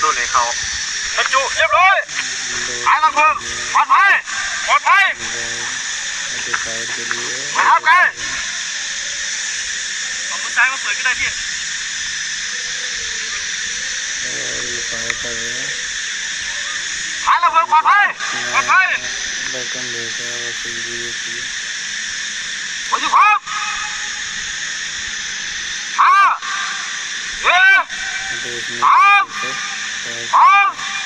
รุ่นให้เขาบรรจุเรียบร้อยหายลังเพลิงปลอดภัยไม่ครับไงเอามือซ้ายมาเปิดก็ได้พี่หายลังเพลิงปลอดภัยวันที่พร้อม5 4 3 2